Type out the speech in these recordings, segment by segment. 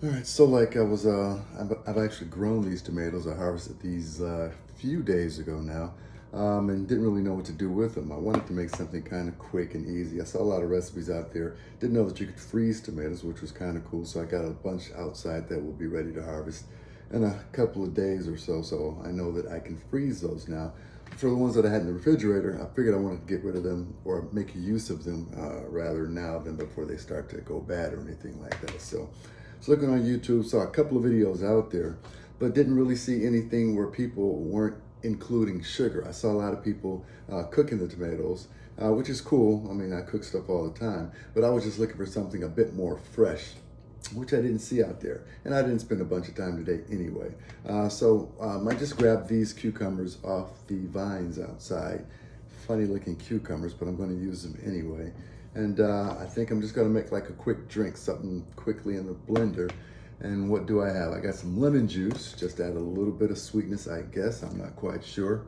All right, so like I've actually grown these tomatoes. I harvested these a few days ago now, and didn't really know what to do with them. I wanted to make something kind of quick and easy. I saw a lot of recipes out there. Didn't know that you could freeze tomatoes, which was kind of cool. So I got a bunch outside that will be ready to harvest in a couple of days or so. So I know that I can freeze those now. For the ones that I had in the refrigerator, I figured I wanted to get rid of them or make use of them rather now than before they start to go bad or anything like that. So looking on YouTube, saw a couple of videos out there, but didn't really see anything where people weren't including sugar. I saw a lot of people cooking the tomatoes, which is cool. I mean, I cook stuff all the time, but I was just looking for something a bit more fresh, which I didn't see out there. And I didn't spend a bunch of time today anyway. I just grabbed these cucumbers off the vines outside. Funny looking cucumbers, but I'm going to use them anyway. And I think I'm just gonna make like a quick drink, something quickly in the blender. And what do I have? I got some lemon juice, just add a little bit of sweetness, I guess. I'm not quite sure.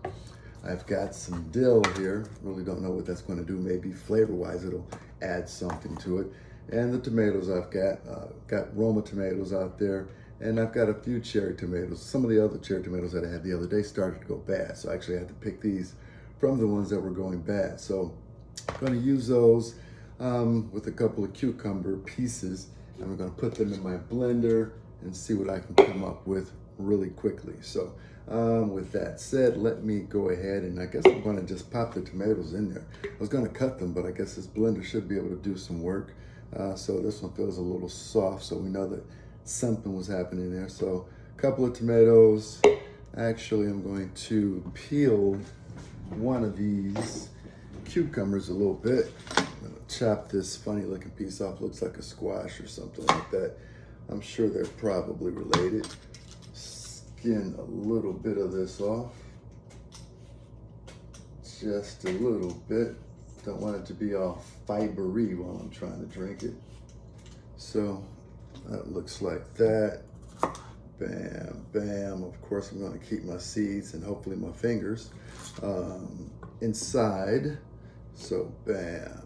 I've got some dill here. Really don't know what that's gonna do. Maybe flavor-wise, it'll add something to it. And the tomatoes I've got Roma tomatoes out there. And I've got a few cherry tomatoes. Some of the other cherry tomatoes that I had the other day started to go bad. So I actually had to pick these from the ones that were going bad. So I'm gonna use those with a couple of cucumber pieces, and we're going to put them in my blender and see what I can come up with really quickly. So with that said, let me go ahead and I guess I'm going to just pop the tomatoes in there. I was going to cut them, but I guess this blender should be able to do some work. So this one feels a little soft, so we know that something was happening there. So a couple of tomatoes. Actually, I'm going to peel one of these cucumbers a little bit. I'm gonna chop this funny looking piece off. Looks like a squash or something like that. I'm sure they're probably related. Skin a little bit of this off. Just a little bit. Don't want it to be all fibery while I'm trying to drink it. So that looks like that. Bam, bam. Of course, I'm going to keep my seeds and hopefully my fingers inside. So bam,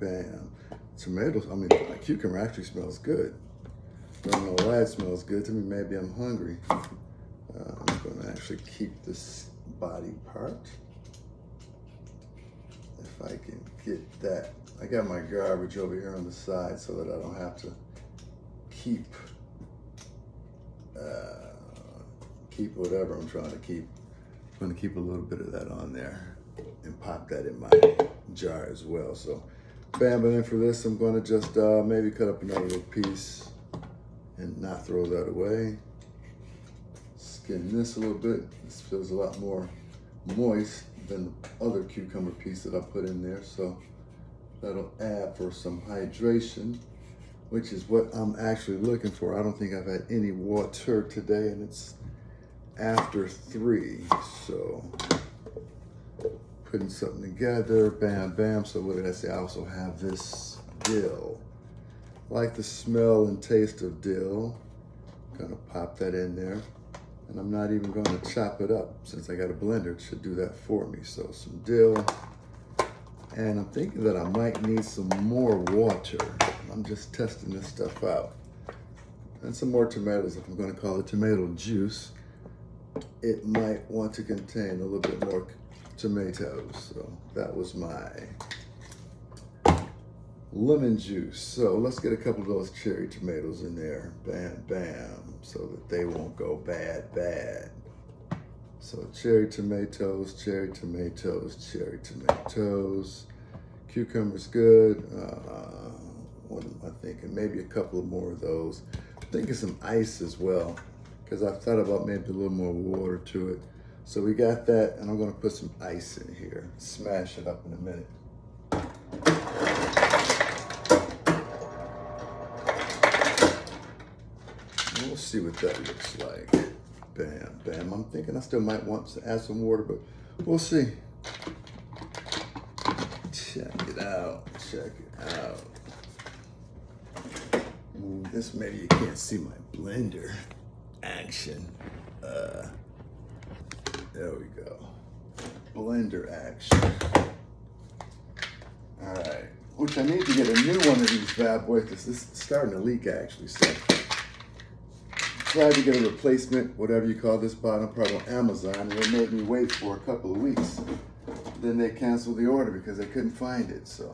bam. Tomatoes, I mean, cucumber actually smells good. Don't know why it smells good to me. Maybe I'm hungry. I'm going to actually keep this body part. If I can get that. I got my garbage over here on the side so that I don't have to keep whatever I'm trying to keep. I'm going to keep a little bit of that on there and pop that in my jar as well. So bam, and then for this I'm going to just maybe cut up another little piece and not throw that away. Skin this a little bit. This feels a lot more moist than the other cucumber piece that I put in there, so that'll add for some hydration, which is what I'm actually looking for. I don't think I've had any water today, and it's after 3, so putting something together, bam, bam. So what did I say? I also have this dill. I like the smell and taste of dill. Gonna pop that in there. And I'm not even gonna chop it up since I got a blender. It should do that for me. So some dill. And I'm thinking that I might need some more water. I'm just testing this stuff out. And some more tomatoes, if I'm gonna call it tomato juice. It might want to contain a little bit more tomatoes. So that was my lemon juice. So let's get a couple of those cherry tomatoes in there. Bam, bam, so that they won't go bad. So cherry tomatoes, cherry tomatoes, cherry tomatoes. Cucumber's good. What am I thinking? Maybe a couple of more of those. I'm thinking some ice as well, because I thought about maybe a little more water to it. So we got that, and I'm gonna put some ice in here. Smash it up in a minute. We'll see what that looks like. Bam, bam. I'm thinking I still might want to add some water, but we'll see. Check it out, check it out. Move this, maybe you can't see my blender action. There we go. Blender action. All right, which I need to get a new one of these bad boys because this is starting to leak actually. So tried to get a replacement, whatever you call this bottom part on Amazon, and they made me wait for a couple of weeks. Then they canceled the order because they couldn't find it, so.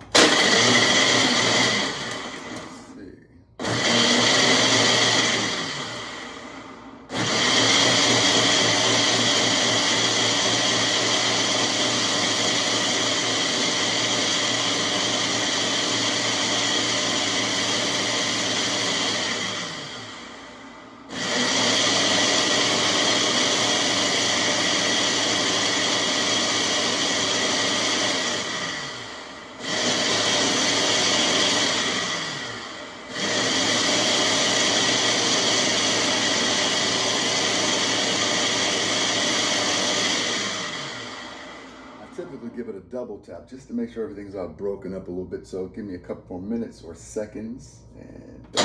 Typically give it a double tap just to make sure everything's all broken up a little bit. So give me a couple more minutes or seconds and looks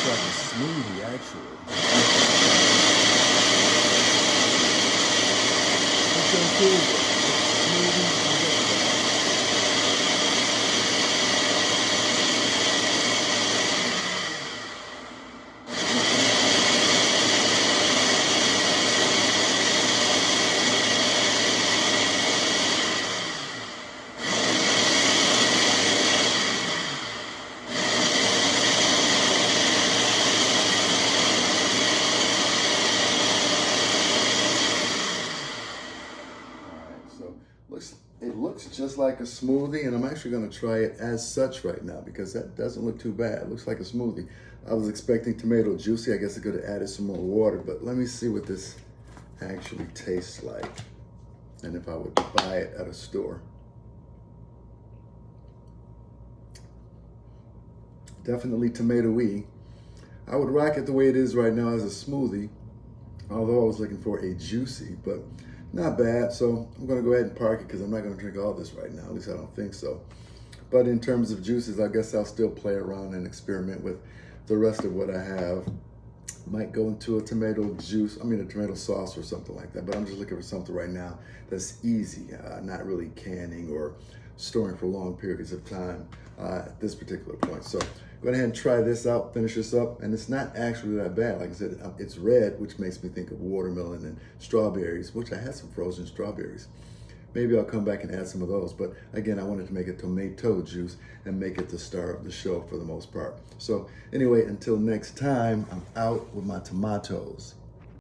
like a smoothie actually. It's so cool. It looks just like a smoothie, and I'm actually going to try it as such right now because that doesn't look too bad. It looks like a smoothie. I was expecting tomato juicy. I guess I could have added some more water, but let me see what this actually tastes like and if I would buy it at a store. Definitely tomato-y. I would rock it the way it is right now as a smoothie, although I was looking for a juicy, but not bad. So I'm going to go ahead and park it because I'm not going to drink all this right now. At least I don't think so. But in terms of juices, I guess I'll still play around and experiment with the rest of what I have. Might go into a tomato juice, a tomato sauce or something like that. But I'm just looking for something right now that's easy, not really canning or storing for long periods of time at this particular point. So go ahead and try this out, finish this up, and it's not actually that bad. Like I said, it's red, which makes me think of watermelon and strawberries, which I had some frozen strawberries. Maybe I'll come back and add some of those, but again, I wanted to make a tomato juice and make it the star of the show for the most part. So anyway, until next time, I'm out with my tomatoes.